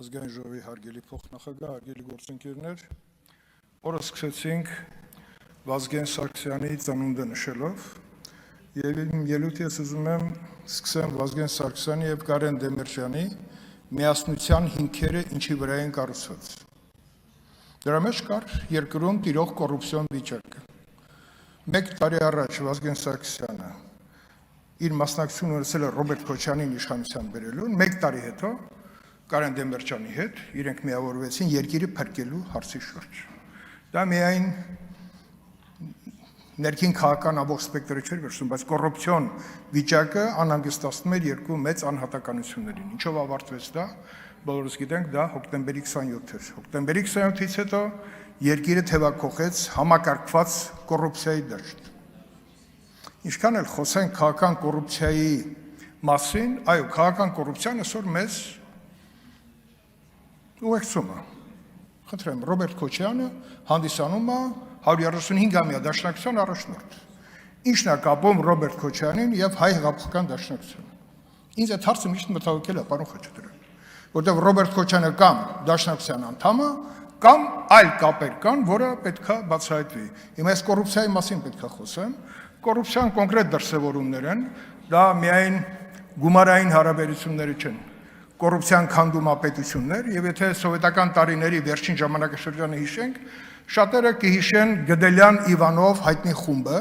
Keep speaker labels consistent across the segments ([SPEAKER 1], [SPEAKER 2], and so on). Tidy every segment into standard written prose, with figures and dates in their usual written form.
[SPEAKER 1] Ազգային ժողովի հարգելի փոխնախագահ, հարգելի գործընկերներ, օրը սկսեցինք Վազգեն Սարգսյանի ծնունդը նշելով եւ իմ ելույթը ես ուզում եմ սկսեմ Վազգեն Սարգսյանի եւ Կարեն Դեմիրճյանի միասնության հիմքերը ինչի վրա են կառուցված։ Դրա մեջ կար երկրում տիրող կոռուպցիոն վիճակը։ Մեկ տարի առաջ Վազգեն Սարգսյանը իր մասնակցությունը ունեցել է Ռոբերտ Քոչարյանին իշխանության բերելուն, մեկ տարի հետո Կարեն Դեմիրճյանի հետ իրենք միավորվեցին երկիրը փրկելու հարցի շուրջ։ Դա միայն ներքին քաղաքական ամբողջ սպեկտրը չէր վերցնում, բայց կոռուպցիոն վիճակը անհանգստացնում էր երկու մեծ անհատականություններին։ Ինչով ավարտվեց դա, բոլորս գիտենք, դա հոկտեմբերի 27 էր։ Հոկտեմբերի 27-ից հետո երկիրը թևակողեց համակարգված կոռուպցիայի դաշտ։ Ինչքան էլ խոսենք քաղաքական կոռուպցիայի մասին, այո, քաղաքական կոռուպցիան այսօր մեզ ուղեկցում է։ Խնդրեմ, Ռոբերտ Քոչարյանը հանդիսանում է 135-ամյա դաշնակցության առաջնորդ։ Ինչն է կապում Ռոբերտ Քոչարյանին եւ հայ հեղափոխական դաշնակցությունը։ Ինձ այդ հարցը միշտ մտահոգել է, պարոն Խաչատրյան, որտեղ Ռոբերտ Քոչարյանը կամ դաշնակցության անդամ է, կամ այլ կապեր կան, որը պետքա բացահայտվի։ Հիմա այս կոռուպցիայի մասին պետքա խոսեմ։ Կոռուպցիան կոնկրետ դրսևորումներ են, դա միայն գումարային հարաբերությունները չեն։ Կոռուպցիան քանդում է պետություններ, եւ եթե սովետական տարիների վերջին ժամանակաշրջանը հիշենք, շատերը կհիշեն Գդելյան Իվանով հայտնի խումբը,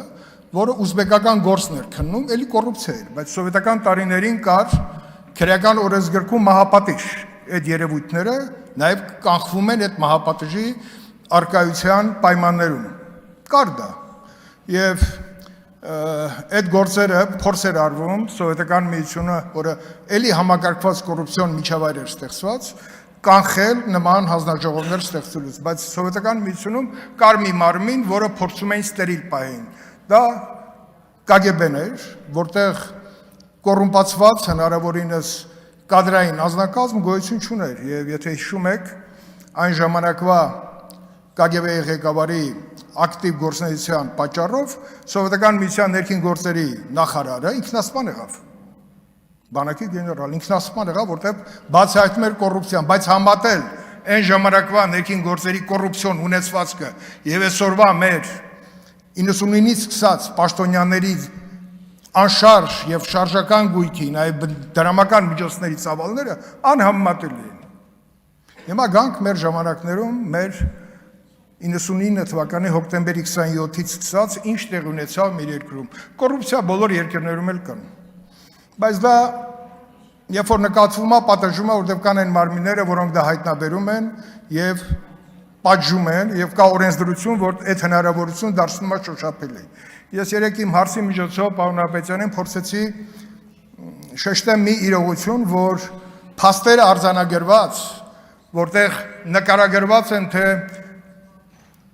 [SPEAKER 1] որը ուզբեկական գործն էր քննում, էլի կոռուպցիա էր, բայց սովետական տարիներին կար քրեական օրենսգրքում մահապատիժ, այդ երևույթները նաեւ կանխվում են այդ մահապատիժի արկայության պայմաններում։ Կար դա։ Եվ այդ գործերը փորձ էր արվում սովետական միությունը, որը էլի համակարգված կոռուպցիոն միջավայր էր ստեղծված, կանխել նման հանձնաժողովներ ստեղծելուց, բայց սովետական միությունում կար մի մարմին, որը փորձում էին ստերիլ պահել։ Դա KGB-ն էր, որտեղ կոռումպացված հնարավորինս կադրային անձնակազմ գոյություն չուներ, եւ եթե հիշում եք, այն ժամանակվա KGB-ի ղեկավարի ակտիվ գործունեության պատճառով սովետական միության ներքին գործերի նախարարը ինքնասպան եղավ։ Բանակի գեներալ ինքնասպան եղավ, որտեղ բացահայտում էր կոռուպցիան, բայց համատել այն ժամանակվա ներքին գործերի կոռուպցիոն ունեցվածքը եւ այսօրվա մեր 99-ից սկսած պաշտոնյաների անշարժ եւ շարժական գույքի, նաեւ դրամական միջոցների ծավալները անհամեմատելի են։ Հիմա գանք մեր ժամանակներում մեր 99 թվականի հոկտեմբերի 27-ից սկսած ինչ տեղ ունեցավ մեր երկրում։ Կոռուպցիա բոլոր երկրներում էլ կան։ Բայց դա երբ որ նկատվում է, պատժում է, որտեղ կան այն մարմինները, որոնք դա հայտնաբերում են եւ պատժում են, եւ կա օրենսդրություն, որ այդ հնարավորությունը դարձնում է շոշափելի։ Ես երեք իմ հարցի միջոցով պարոն Ապետյանին փորձեցի շեշտեմ մի իրողություն, որ փաստերը արձանագրված, որտեղ նկարագրված են, թե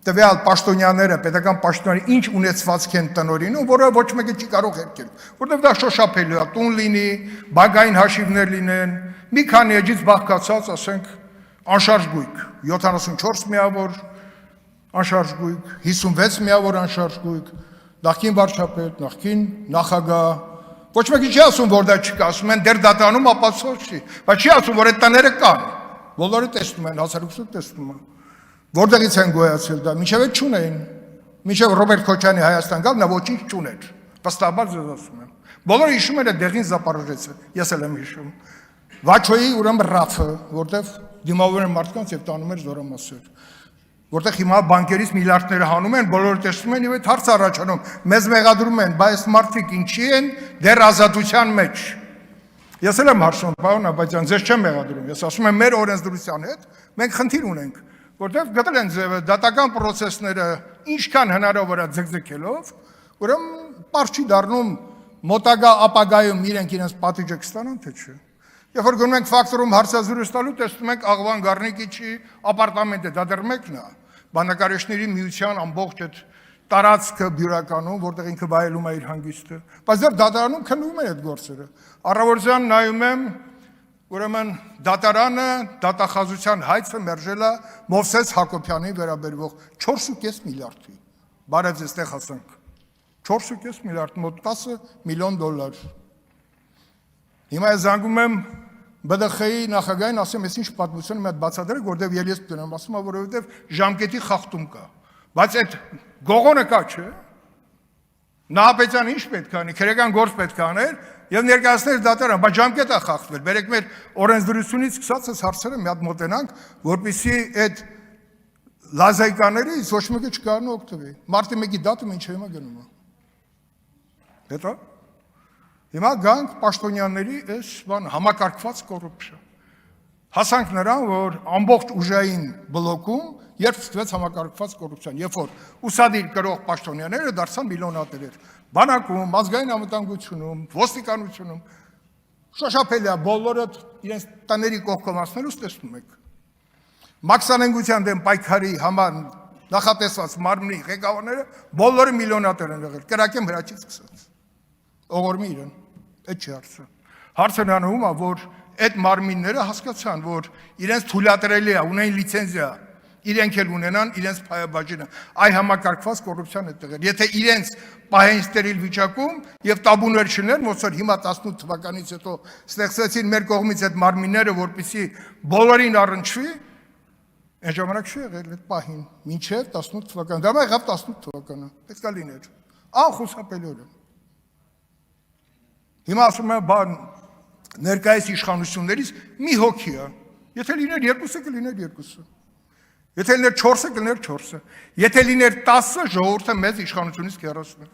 [SPEAKER 1] տվյալ պաշտոնյաները, պետական պաշտոնյաները ինչ ունեցվածք են տնօրինում, որը ոչ մեկը չի կարող հերքել, որտեղ դա շոշափելի է, տուն լինի, բանկային հաշիվներ լինեն, մի քանի էջից բաղկացած, ասենք, անշարժ գույք, 74 միավոր անշարժ գույք, 56 միավոր անշարժ գույք, նախկին վարչապետ, նախկին նախագահ, ոչ մեկը չի ասում, որ դա չկա, ասում են դեռ դատարանում ապացույց չի, բայց չի ասում, որ այդ տները կան, բոլորը տեսնում են, հասարակությունը տեսնում է։ Որտեղից են գոյացել դա, մինչև այդ չունեին, մինչև Ռոբերտ Քոչարյանի Հայաստան գալ, նա ոչինչ չուներ, վստահաբար ձեզ ասում եմ։ Բոլորը հիշում են այդ դեղին Զապարոժեցը, ես էլ եմ հիշում։ Վաչոյի ուրեմն ռաֆը, որտեղ դիմավոր են մարդկանց եւ տանում էր զորամասեր, որտեղ հիմա բանկերից միլիարդները հանում են, բոլորը տեսնում են եւ այդ հարցը առաջանում, մեզ մեղադրում են, բայց մարդիկ ինչի են դեռ ազատության մեջ։ Ես էլ եմ հարցնում, պարոն Ապետյան, ձեզ չեմ մեղադրում, ես ասում եմ մեր օրենսդրության հետ մենք խնդիր ունենք, որտեղ գտել են ձևը դատական process-ները ինչքան հնարավոր է ձգձգելով, ուրեմն պարզ չի դառնում մոտակա ապագայում իրենց պատիժը կստանան, թե չէ։ Երբ որ գնում ենք ֆակտորում հարցազրույց տալու, տեսնում ենք Աղվան Գառնիկիչի ապարտամենտը, դա դեռ մեկն է, բանականերների միության ամբողջ այդ տարածքը բյուրականում, որտեղ ինքը վայելում է իր հանգիստը, բայց դեռ դատարանում քննվում են այդ գործերը։ Առավոտյան նայում եմ, ուրեմն դատարանը դատախազության հայցը մերժել է Մովսես Հակոբյանի վերաբերվող 4.5 միլիարդի։ Բարև ձեզ տեղ հասանք։ 4.5 միլիարդ, մոտ $10 միլիոն։ Հիմա ես զանգում եմ ԲԴԽ-ի նախագահին ասեմ, ես ինչ պատմություն եմ այդ բացատրել, որտեղ ես դրեմ, ասում եմ, որովհետև ժամկետի խախտում կա։ Բայց այդ գողոնը կա, չէ՞։ Նահապետյանը ինչ պետք է անի, քրեական գործ պետք է աներ եւ ներկայացնել դատարան, բայց ժամկետը խախտվել։ Բերեք մեր օրենսդրությունից սկսած այս հարցերը մի հատ մոտենանք, որպեսզի այդ լազայկաներից ոչ մեկը չկարողանա օգտվել։ Մարտի 1-ի դատումը ինչ է հիմա գնում է։ Հետո հիմա գանք պաշտոնյաների այս բան համակարգված կոռուպցիա։ Հասանք նրան, որ ամբողջ ուժային բլոկում երբ սկսվեց համակարգված կոռուպցիան, երբ որ ուսադիր կրող պաշտոնյաները դարձան միլիոնատերեր։ Բանակում, ազգային անվտանգությունում, ոստիկանությունում շոշափելի է, բոլորը իրենց տների կողքոմացնելուց տեսնում եք։ Մաքսանենգության դեմ պայքարի համար նախատեսված մարմնի ղեկավարները բոլորը միլիոնատեր են եղել, կրակեմ հրաչից սկսած։ Օղորմի իրեն, այդ չի հարցը։ Հարցը նրանում է, որ այդ մարմինները հասկացան, որ իրենց թույլատրելի է, ունեն լիցենզիա, իրենք էլ ունենան իրենց փայաբաժինը, այ համակարգված կոռուպցիան այդտեղ էր։ Եթե իրենց պահեն ստերիլ վիճակում եւ տաբուներ չներ, ոնց որ հիմա 18 թվականից հետո ստեղծեցին մեր կողմից այդ մարմինները, որպեսզի բոլորին առնչվի, այն ժամանակ չի եղել այդ պահին, մինչև 18 թվական, դա եղավ 18 թվականը, պետք է լիներ, անխուսափելիորեն։ Հիմա ասում եմ, բան ներկայիս իշխանություններից մի հոգի է, եթե լիներ երկուսը, կլիներ երկուսը։ Եթե լիներ 4-ը, կլիներ 4-ը։ Եթե լիներ 10-ը, ժողովուրդը մեծ իշխանությունից կհեռացներ։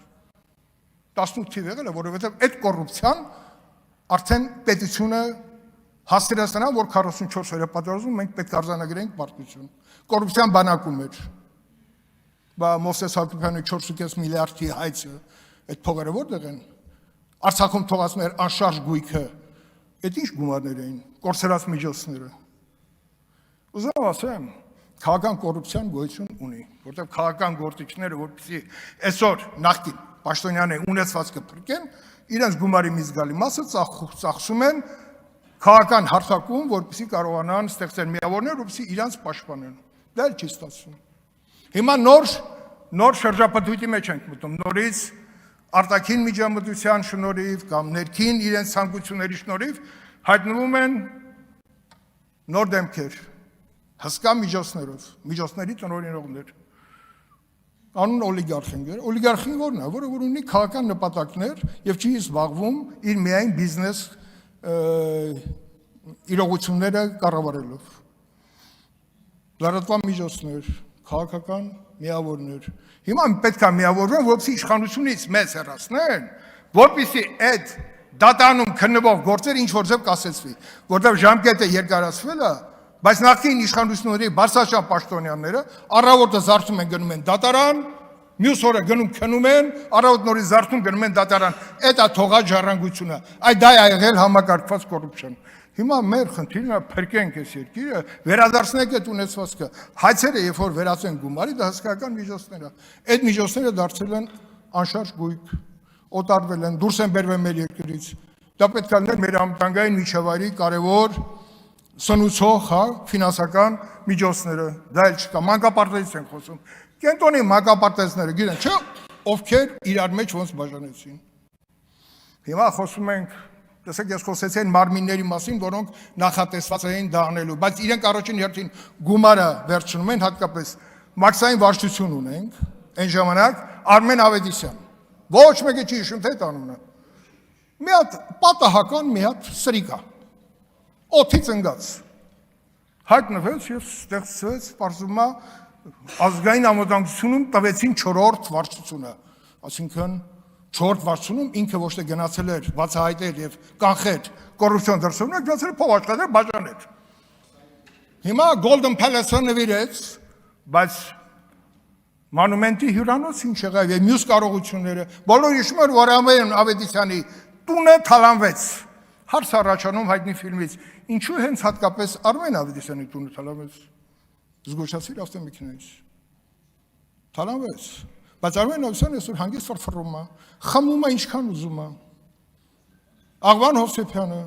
[SPEAKER 1] 18 թիվ եղել է, որովհետև այդ կոռուպցիան արդեն պետությունը հասցրեց նրան, որ 44 օրյա պատերազմում մենք պետք է արձանագրենք պարտություն։ Կոռուպցիան բանակում էր։ Բա Մովսես Հակոբյանի 4.5 միլիարդի հայցը, այդ փողերը որտեղ են։ Արցախում թողած մեր անշարժ գույքը, այդ ինչ գումարներ էին, կորցրած միջոցները։ Ուզում ասեմ, քաղաքական կոռուպցիան գոյություն ունի, որտեղ քաղաքական գործիչները, որպեսզի այսօր նախկին պաշտոնյաների ունեցվածքը փրկեն, իրենց գումարի մի զգալի մասը ծախսում են քաղաքական հարթակում, որպեսզի կարողանան ստեղծել միավորներ, որպեսզի իրենց պաշտպանեն։ Դա էլ չի ստացվում։ Հիմա նոր շրջապատույտի մեջ ենք մտնում, նորից արտաքին միջամտության շնորհիվ կամ ներքին իրենց ցանկությունների շնորհիվ հայտնվում են նոր դեմքեր, հսկա միջոցներով, միջոցների տնօրինողներ։ Անուն օլիգարխ են գեր, օլիգարխին որն է, որը որ ունի քաղաքական նպատակներ եւ չի զբաղվում իր միայն բիզնես իրողությունները կառավարելով։ Լրատվական միջոցներ, քաղաքական միավորներ։ Հիմա պետք է միավորվեն, որպեսզի իշխանությունից մեզ հեռացնեն, որպեսզի այդ դատանում քննվող գործերը ինչ որ ձև կասեցվի, որտեղ ժամկետը երկարացվել է, բայց նախկին իշխանությունների բարձրաճան պաշտոնյաները առավոտը զարթում են գնում են դատարան, մյուս օրը գնում քնում են, առավոտ նորից զարթում գնում են դատարան։ Այդ է թողած ժառանգությունը։ Այդ դա է եղել համակարգված կոռուպցիան։ Հիմա մեր խնդիրն է փրկենք այս երկիրը, վերադարձնենք այդ ունեցվածքը։ Հայցերը երբ որ վերածեն գումարի, դա հսկայական միջոցներ է։ Այդ միջոցները դարձել են անշարժ գույք, օտարվել են, դուրս են բերվել մեր երկրից։ Դա պետք է լիներ մեր անվտանգային միջավայրի կարևոր սնուցող, ֆինանսական միջոցները։ Դա էլ չկա, մանկապարտեզից են խոսում։ Կենտոնի մանկապարտեզները գիտեն, չէ՞, ովքեր իրար մեջ ոնց բաժանեցին։ Հիմա խոսում ենք, տեսեք, ես խոսեցի այն մարմինների մասին, որոնք նախատեսված էին դա անելու, բայց իրենք առաջին հերթին գումարը վերցնում են, հատկապես մաքսային վարչություն ունենք, այն ժամանակ Արմեն Ավետիսյան, ոչ մեկը չի հիշում, թե այդ անունը։ Մի հատ պատահական, մի հատ սրիկա, օդից ընկած, հայտնվեց և ստեղծվեց, պարզվում է, ազգային անվտանգությունում տվեցին 4-րդ վարչությունը, այսինքն 4-րդ վարչությունում ինքը ոչ թե գնացել էր բացահայտել եւ կանխել կոռուպցիոն դրսևորումներ, գնացել էր փող աշխատել, բաժանել։ Հիմա Golden Palace-ը նվիրեց, բայց Մանումենտի հյուրանոց ինչ եղավ եւ մյուս կարողությունները, բոլորը հիշում են, որ Արմեն Ավետիսյանի տունը թալանվեց։ Հարց առաջանում հայտնի ֆիլմից, ինչու հենց հատկապես Արմեն Ավետիսյանի տունը թալանվեց։ Զգուշացիր ավտոմեքենայից։ Թալանվեց։ Բայց Արմեն Ավետիսյանը այսօր հանգիստ ֆրֆռում է, խմում է ինչքան ուզում է։ Աղվան Հովսեփյանը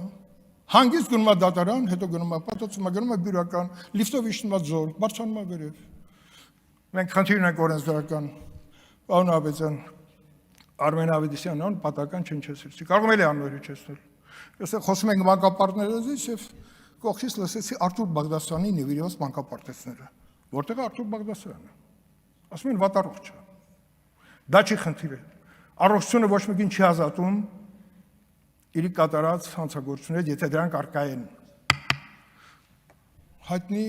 [SPEAKER 1] հանգիստ գնում է դատարան, հետո գնում է պատոցում է, գնում է բյուրական, լիֆտով իջնում է ձոր, բարձրանում է վերև։ Մենք խնդիր ունենք օրենսդրական, պարոն Ավետիսյան, Արմեն Ավետիսյանն պատահական չնչեցրեցի, կարող է անոր հնչեցնել։ Ես խոսում ենք մանկապարտեզից եւ կողքից լսեցի Արտուր Բաղդասարյանի նվիրված մանկապարտեզները։ Որտեղ է Արտուր Բաղդասարյանը։ Ասում են վատառողջ է։ Դա չի խնդիրը։ Առողջությունը ոչ մեկին չի ազատում իր կատարած հանցագործությունները, եթե դրանք առկա են։ Հայտնի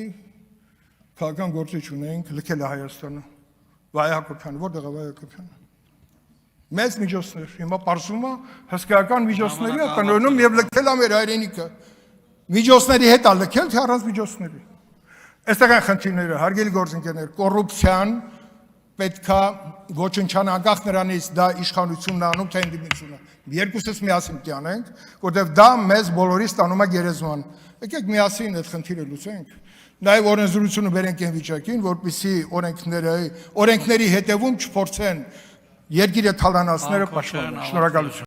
[SPEAKER 1] քաղաքական գործիչ ունենք, լքել է Հայաստանը։ Վայ Հակոբյանը, որտեղ է Վայ Հակոբյանը։ Մեծ միջոցներ, հիմա պարզվում է հսկայական միջոցների է տնօրինում եւ լքել է մեր հայրենիքը։ Միջոցների հետ է լքել, թե առանց միջոցների։ Այստեղ են խնդիրները, հարգելի գործընկերներ, կոռուպցիան պետքա ոչնչան անկախ նրանից դա իշխանությունն է անում, թե ընդդիմությունը։ Երկուսս միասին տյանենք, որտեղ դա մեզ բոլորիս տանում է գերեզման։ Եկեք միասին այդ խնդիրը լուծենք։ Նաև օրենսդրությունը բերենք այն վիճակին, որպեսզի օրենքների հետևում չփորձեն երկիրը թալանացները պաշտպանել։ Շնորհակալություն։